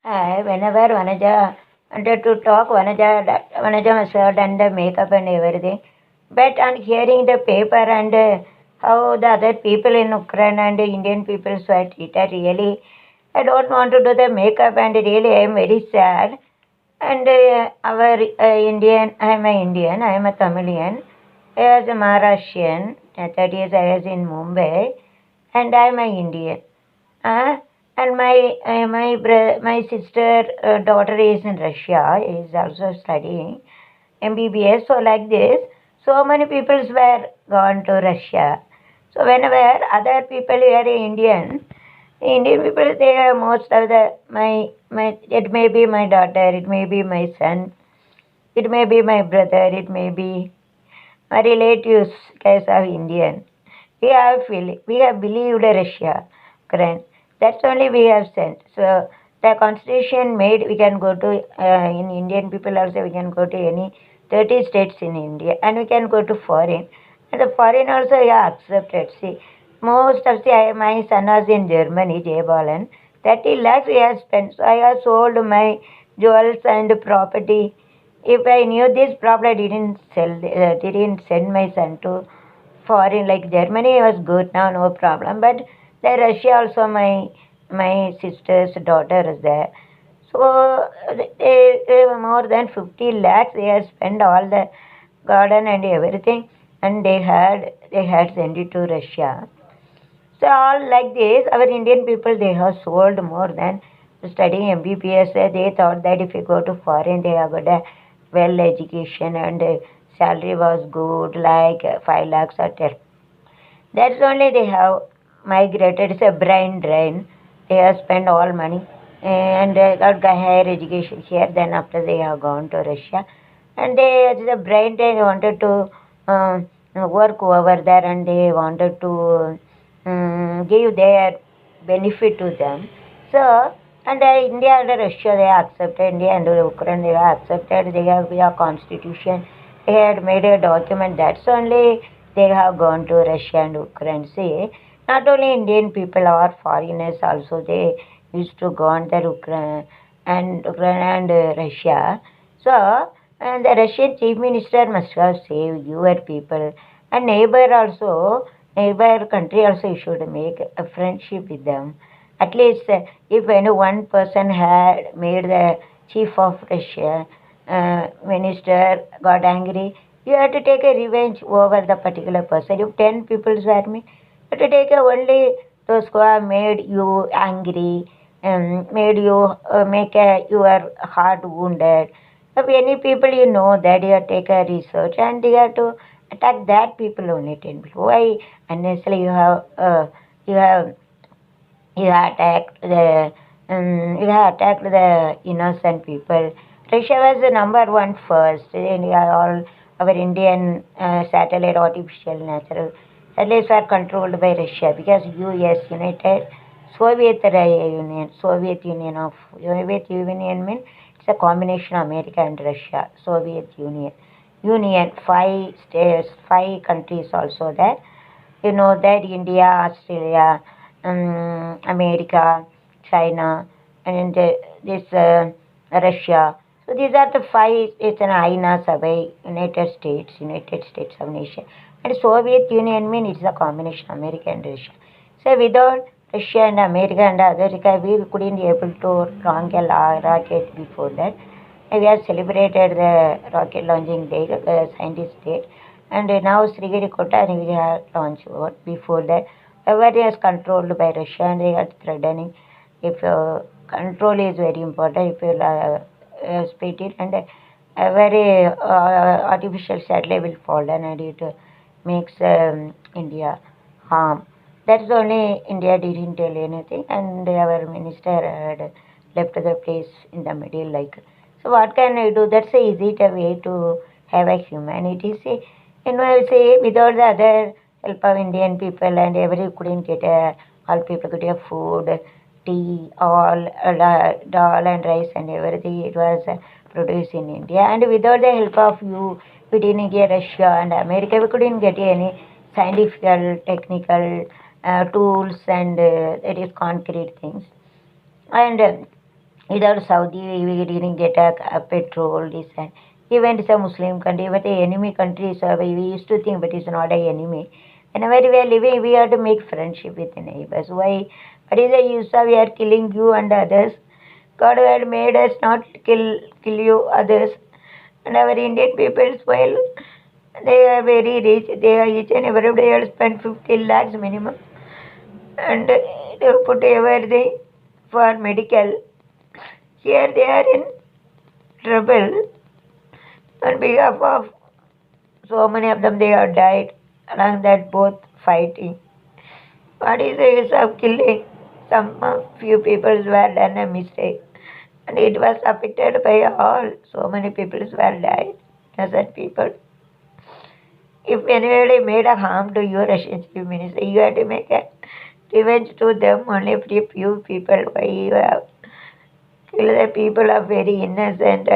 Whenever Vanaja wanted to talk, Vanaja must have done the makeup and everything. But on hearing the paper and how the other people in Ukraine and Indian people were treated, really, I don't want to do the makeup and really I am very sad. And our I am a Indian, I am a Tamilian, I was a Maharashtrian, 30 years I was in Mumbai, and I am a Indian. Uh, and my sister daughter is in Russia, is also studying MBBS. So like this, so many people were gone to Russia. So whenever other people were Indian people, they are most of the my it may be my daughter, it may be my son, it may be my brother, it may be my relatives guys are Indian. We have believed Russia, Ukraine. That's only we have sent. So the constitution made we can go to in Indian people also we can go to any 30 states in India and we can go to foreign. And the foreign also we are accepted. See, most of my son was in Germany, Jay Balan. 30 lakhs he has spent. So I have sold my jewels and property. If I knew this, probably I didn't send my son to foreign like Germany was good now, no problem. But the Russia also my sister's daughter is there. So they were more than 50 lakhs they have spent all the garden and everything and they had sent it to Russia. So all like this, our Indian people they have sold more than studying MBBS. They thought that if you go to foreign, they have got a well education and salary was good, like 5 lakhs or 10. That's only they have migrated. It's a brain drain. They have spent all money and got higher education here. Then after they have gone to Russia, and the brain drain wanted to work over there, and they wanted to give their benefit to them. So, and India and Russia they accepted, India and Ukraine they have accepted, they have their constitution, they had made a document, that's only they have gone to Russia and Ukraine. See, not only Indian people or foreigners also, they used to go on the Ukraine and Russia. So, and the Russian chief minister must have saved your people. And neighbor country also you should make a friendship with them. At least if any one person had made the chief of Russia minister got angry, you have to take a revenge over the particular person. If 10 people were me, you have to take only those who have made you angry, made you your heart wounded. If any people you know that you have to take a research and you have to attack that people only 10 people. Why unnecessarily you have you have attacked the innocent people. Russia was the number one first. India, all our Indian satellite artificial natural satellites were controlled by Russia because US United Soviet Union means it's a combination of America and Russia. Soviet Union, five states, five countries also there. You know that India, Australia, America, China, and Russia. So these are the five. It's an INA Sabay, United States of Nation. And Soviet Union means it's a combination of America and Russia. So without Russia and America and America, we couldn't be able to launch a rocket before that. We have celebrated the rocket launching day, scientist day, and now Sriharikota we have launched. What before that, everything is controlled by Russia, and they are threatening. If control is very important, if you split it, and every artificial satellite will fall down, and it makes India harm. That's only India didn't tell anything, and our minister had left the place in the middle like. So what can I do? That's a easy way to have a humanity. See, say without the other help of Indian people and every couldn't get all people could have food, tea, all dal and rice and everything. It was produced in India, and without the help of you, we didn't get Russia and America. We couldn't get any scientific, technical tools and that is concrete things. And Without Saudi, we didn't get a petrol, this and even it's a Muslim country, but the enemy country, so we used to think, but it's not an enemy. Whenever we are living, we have to make friendship with the neighbors. Why? What is the use of we are killing you and others? God had made us not kill you others. And our Indian people, well, they are very rich. They are each and every day have spent 15 lakhs minimum, and they put everything for medical. Here they are in trouble on behalf of so many of them. They have died along that both fighting. What is the use of killing? Some few people were done a mistake, and it was affected by all. So many people were died. Innocent people. If anybody made a harm to your relationship minister, you have to make a revenge to them. Only few people. Why you have killed the people are very innocent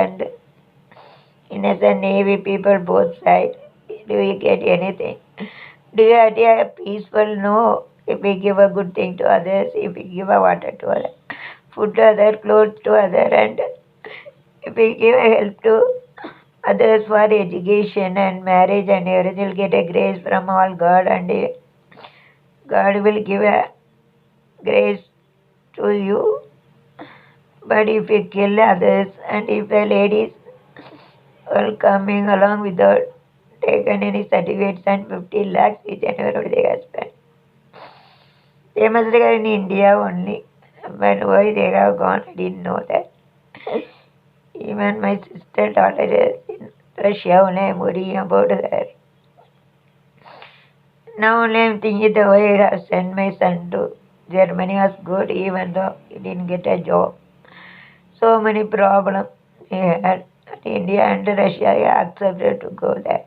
Navy people both sides. Do you get anything? Do you have a peaceful? No. If we give a good thing to others, if we give a water to others, food to others, clothes to others, and if we give a help to others for education and marriage and everything, will get a grace from all God, and God will give a grace to you. But if you kill others, and if the ladies are coming along without taken any certificates and 50 lakhs each and every they have spent, they must have in India only. But why they have gone, I didn't know that. Even my sister daughter in Russia, only I'm worrying about her. Now only I'm thinking the way I have sent my son to Germany was good, even though he didn't get a job. So many problems he had. India and Russia, he accepted to go there.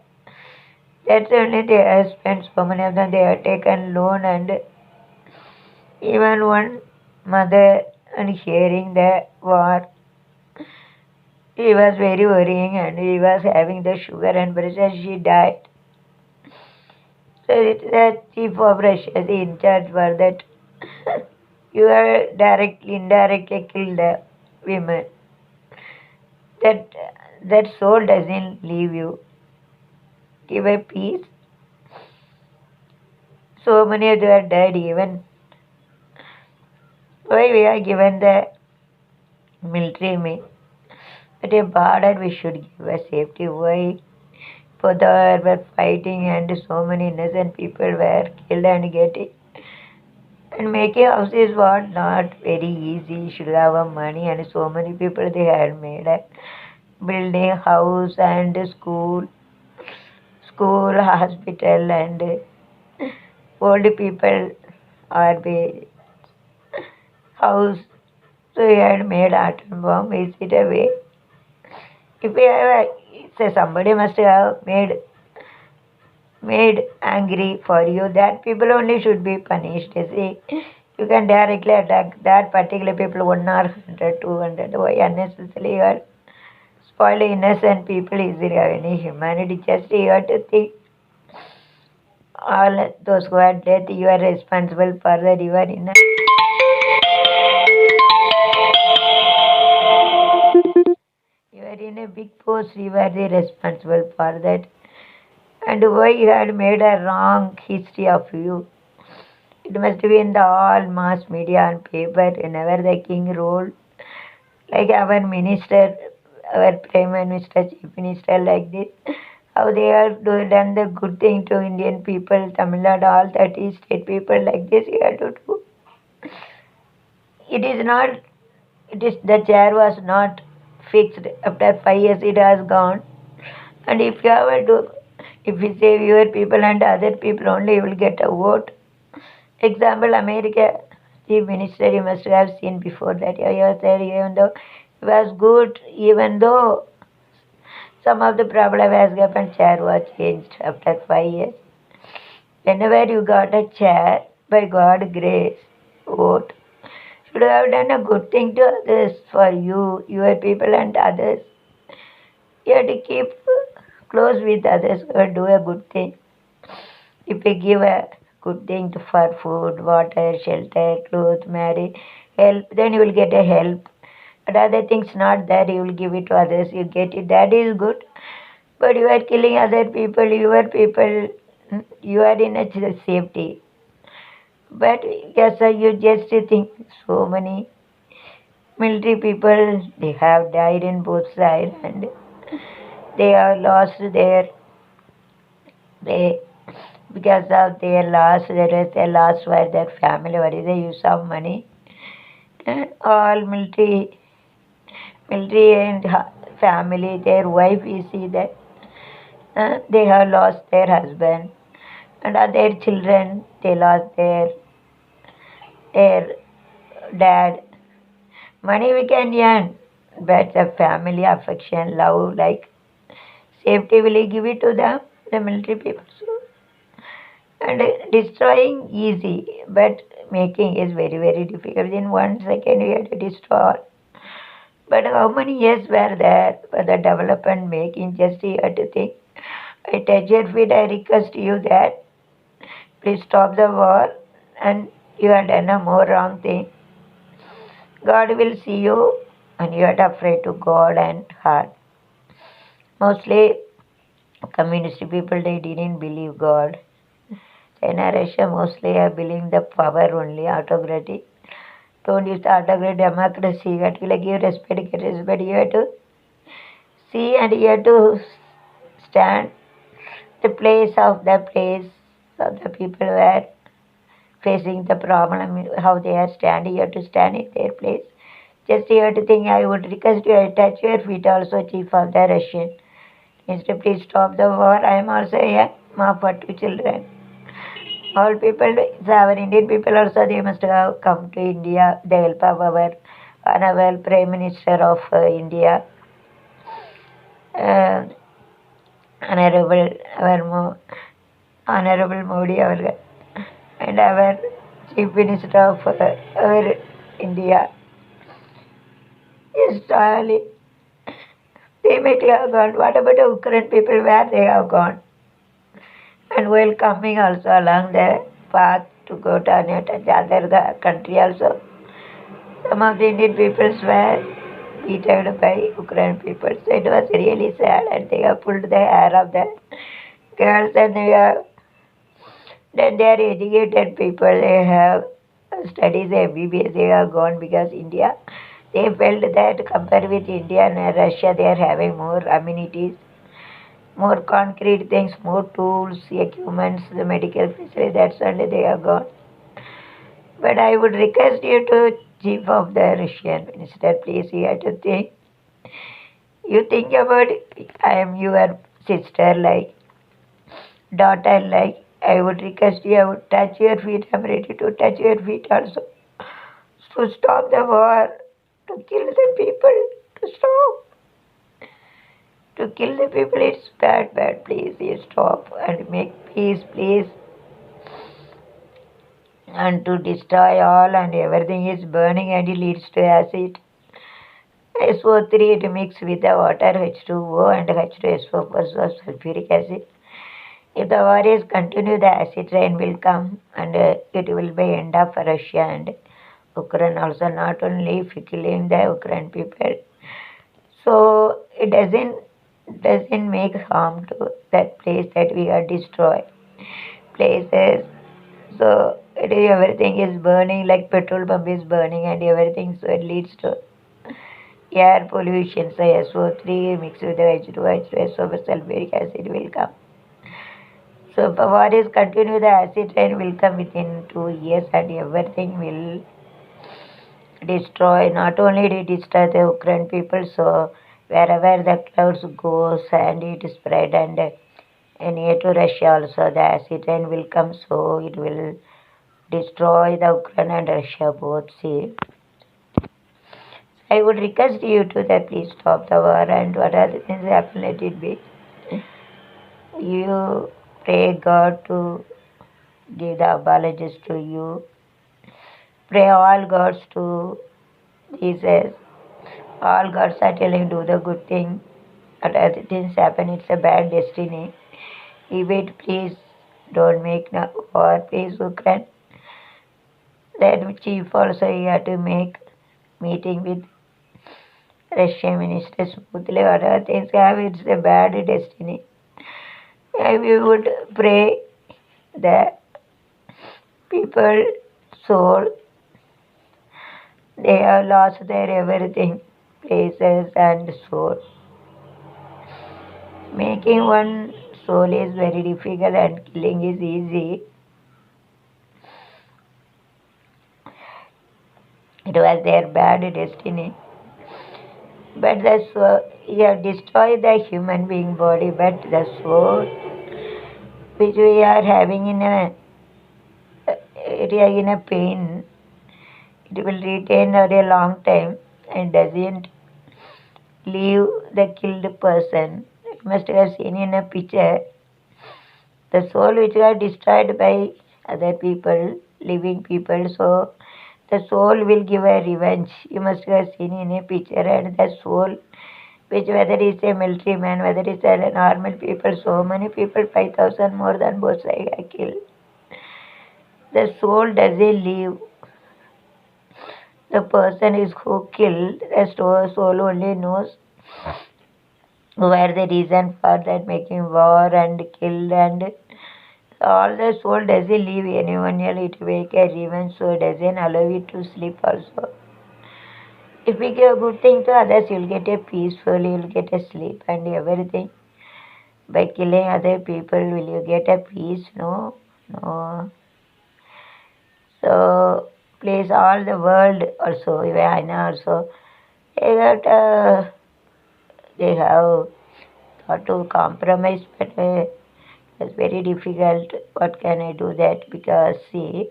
That's only they have spent so many of them. They have taken loan, and even one mother, and hearing the war, he was very worrying, and he was having the sugar and pressure. She died. So it's the chief of Russia, the in charge for that. You are directly, indirectly killed the women. That that soul doesn't leave you. Give a peace. So many of them are dead even. Why we are given the military me? At a border we should give a safety. Why? For the were fighting and so many innocent people were killed and getting. And making houses was not very easy. Should have a money, and so many people they had made a building house and school, hospital, and old people are be house. So he had made atom bomb. Is it a way? If we have say somebody must have made angry for you, that people only should be punished. You see, you can directly attack that particular people 1 or 100, 200. Why unnecessarily you are spoiling innocent people? Is there any humanity? Just you have to think all those who are dead, you are responsible for that. You are in a big post, you are the responsible for that. And why you had made a wrong history of you? It must be in the all mass media and paper whenever the king ruled. Like our minister, our prime minister, chief minister, like this. How they have done the good thing to Indian people, Tamil Nadu, all 30 state people like this you have to do. It is not, it is the chair was not fixed. After 5 years it has gone. And if you have to, if we say your people and other people only, you will get a vote. Example, America chief minister, you must have seen before that. He was there, even though he was good, even though some of the problem has happened, chair was changed after 5 years. Whenever you got a chair, by God grace, vote. Should have done a good thing to others for you, your people and others. You have to keep close with others or do a good thing. If we give a good thing for food, water, shelter, clothes, marriage, help, then you will get a help. But other things not there, you will give it to others, you get it. That is good. But you are killing other people, your people, you are in a safety. But yes, sir, you just think so many military people, they have died in both sides and they have lost their, they, because of their loss, that is their loss for their family, what is the use of money? All military and family, their wife, you see that they have lost their husband, and their children, they lost their dad. Money we can earn, but the family affection, love, like safety, will you give it to them, the military people? So, and destroying easy, but making is very very difficult. In 1 second, we have to destroy all. But how many years were there for the development making? Just you have to think. I touch your feet, I request you that please stop the war, and you have done a more wrong thing. God will see you, and you are afraid to God and heart. Mostly communist people, they didn't believe God. China, Russia mostly are believing the power only, autocratic. Don't use the autocratic democracy. You have to like give respect, get respect. You have to see and you have to stand the place of the people were facing the problem, how they are standing. You have to stand in their place. Just you have to think, I would request you, I touch your feet also, Chief of the Russian. Instead, please stop the war. I am also a mom for 2 children. All people, our Indian people also, they must have come to India. The help of our honorable Prime Minister of India, uh, Honorable, Honorable Modi, and our Chief Minister of our India, is Stalin. They may have gone. What about the Ukraine people? Where they have gone? And while coming also along the path to go to another country also, some of the Indian peoples were beaten by Ukraine people. So it was really sad, and they have pulled the hair of the girls, and then they are educated people. They have studies MBBS. They have gone because India. They felt that compared with India and Russia, they are having more amenities, more concrete things, more tools, equipments, the medical facility. That's why they are gone. But I would request you to chief of the Russian minister, please. You have to think. You think about it. I am your sister, like daughter, like I would request you. I would touch your feet. I'm ready to touch your feet also to stop the war, to kill the people, to stop. To kill the people, it's bad, bad. Please, you stop and make peace, please. And to destroy all and everything is burning and it leads to acid. SO3, it mix with the water, H2O and H2SO4 for sulfuric acid. If the war is continue, the acid rain will come and it will be end up for Russia and Ukraine also, not only killing the Ukraine people. So it doesn't make harm to that place that we are destroy places. So everything is burning, like petrol pump is burning and everything, so it leads to air pollution. So SO3 mixed with the H2O, so sulfuric acid will come. So if war is continue, the acid rain will come within 2 years and everything will destroy. Not only it destroy the Ukraine people, so wherever the clouds goes and it spread and near to Russia also the acid rain will come, so it will destroy the Ukraine and Russia both. See, I would request you to that please stop the war and what are the things happen, let it be. You pray God to give the apologies to you. Pray all gods to Jesus. All gods are telling do the good thing. But other things happen, it's a bad destiny. Evade, please don't make no war, please Ukraine. Then chief also you have to make meeting with Russian minister smoothly whatever things have, it's a bad destiny. And we would pray that people soul, they have lost their everything, places and soul. Making one soul is very difficult and killing is easy. It was their bad destiny. But the soul, you have destroyed the human being body, but the soul which we are having in a area in a pain, it will retain for a long time and doesn't leave the killed person. You must have seen in a picture the soul which got destroyed by other people, living people. So the soul will give a revenge. You must have seen in a picture, and the soul, which whether it's a military man, whether it's a normal people, so many people, 5,000 more than both sides are killed. The soul doesn't leave. The person is who killed, the soul only knows where the reason for that making war and killed, and all the soul doesn't leave anyone else, it make a revenge, so it doesn't allow you to sleep also. If we give a good thing to others, you'll get a peaceful, you'll get a sleep and everything. By killing other people, will you get a peace? No, no. So please, all the world also, even China also, they got they have thought to compromise, but it's very difficult. What can I do that? Because see,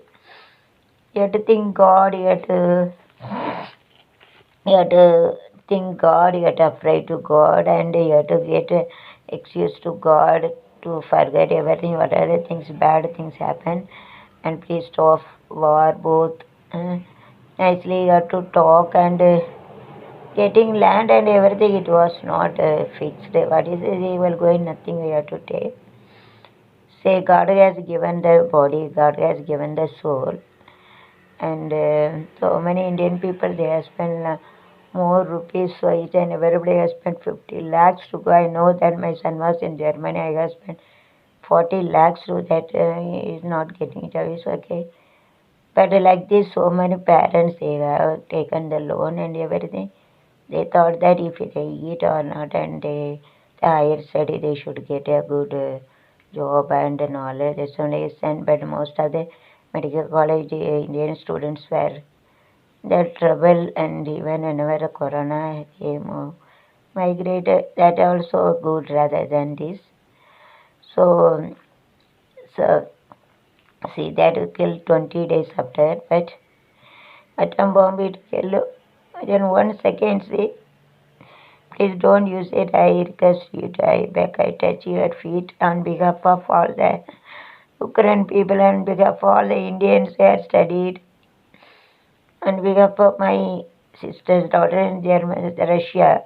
you have to think God, you have to think God, you have to pray to God, and you have to get excuse to God to forget everything, whatever things, bad things happen, and please stop war both. Nicely, you have to talk and getting land and everything. It was not fixed. What is it? They will going nothing. We have to take. Say God has given the body, God has given the soul, and so many Indian people they have spent more rupees for it, and everybody has spent 50 lakhs to go. I know that my son was in Germany. I have spent 40 lakhs to that. He is not getting it. It's okay. But like this, so many parents they have taken the loan and everything. They thought that if they eat or not, and the higher study, they should get a good job and knowledge. That's only sent. But most of the medical college Indian students were their trouble, and even whenever corona came, migrated. That also good rather than this. So, so see that killed 20 days after, but atom bomb it killed within 1 second. See, please don't use it. I request you to I beg, I touch your feet on behalf of all the Ukraine people and behalf of all the Indians who have studied, on behalf of my sister's daughter in Germany, Russia.